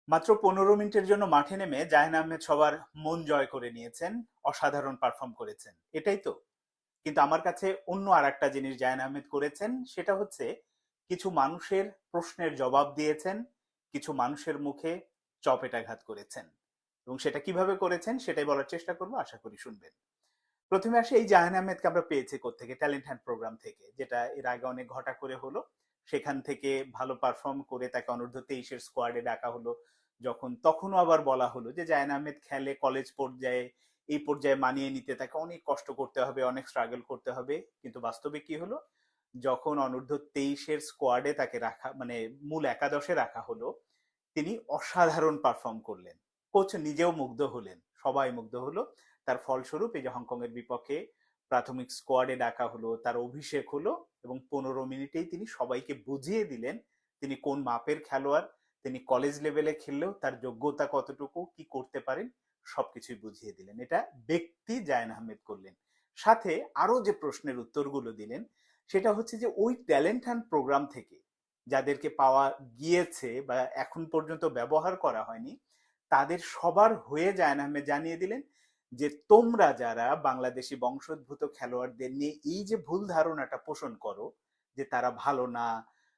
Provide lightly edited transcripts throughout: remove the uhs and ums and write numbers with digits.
মাত্র 15 মিনিটের জন্য মাঠে নেমে জাহিন আহমেদ সবার মন জয় করে নিয়েছেন, অসাধারণ পারফর্ম করেছেন, এটাই তো। কিন্তু আমার কাছে অন্য আর একটা জিনিস জাহিন আহমেদ করেছেন, সেটা হচ্ছে কিছু মানুষের প্রশ্নের জবাব দিয়েছেন, কিছু মানুষের মুখে চপেটাঘাত করেছেন। এবং সেটা কিভাবে করেছেন সেটাই বলার চেষ্টা করবো, আশা করি শুনবেন। প্রথমে আসে এই জাহান আহমেদকে আমরা পেয়েছি কোত্থেকে? ট্যালেন্ট হান্ট প্রোগ্রাম থেকে, যেটা এর আগে অনেক ঘটা করে হলো। সেখান থেকে ভালো পারফর্ম করে তাকে অনূর্ধ্ব 23-এর স্কোয়াডে ডাকা হলো। যখন তখনও আবার বলা হলো যে জাহান আহমেদ খেলে কলেজ পর্যায়ে, এই পর্যায়ে মানিয়ে নিতে তাকে অনেক কষ্ট করতে হবে, অনেক স্ট্রাগল করতে হবে। কিন্তু বাস্তবে কি হলো? যখন অনূর্ধ্ব 23-এর স্কোয়াডে তাকে রাখা, মানে মূল একাদশে রাখা হলো, তিনি অসাধারণ পারফর্ম করলেন। কোচ নিজেও মুগ্ধ হলেন, সবাই মুগ্ধ হলো। তার ফলস্বরূপ এই যে হংকং এর বিপক্ষে প্রাথমিক স্কোয়াডে ডাকা হলো, তার অভিষেক হলো, এবং 15 মিনিটেই তিনি সবাইকে বুঝিয়ে দিলেন তিনি কোন মাপের খেলোয়াড়। তিনি কলেজ লেভেলে খেললেও তার যোগ্যতা কতটুকু, কি করতে পারেন, সবকিছুই বুঝিয়ে দিলেন। এটা ব্যক্তি জায়েন আহমেদ করলেন। সাথে আরো যে প্রশ্নের উত্তরগুলো দিলেন, সেটা হচ্ছে যে ওই ট্যালেন্ট হান্ট প্রোগ্রাম থেকে যাদেরকে পাওয়া গিয়েছে বা এখন পর্যন্ত ব্যবহার করা হয়নি, তাদের সবার হয়ে জায়েন আহমেদ জানিয়ে দিলেন যে তোমরা যারা বাংলাদেশি বংশোদ্ভূত খেলোয়াড়দের নিয়ে এই যে ভুল ধারণাটা পোষণ করো যে তারা ভালো না,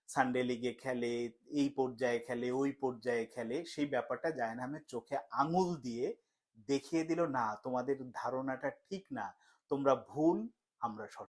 সানডে লিগে খেলে, এই পর্যায়ে খেলে, ওই পর্যায়ে খেলে, সেই ব্যাপারটা জায়েন আহমেদ চোখে আঙুল দিয়ে দেখিয়ে দিল, না তোমাদের ধারণাটা ঠিক না, তোমরা ভুল, আমরা সঠিক।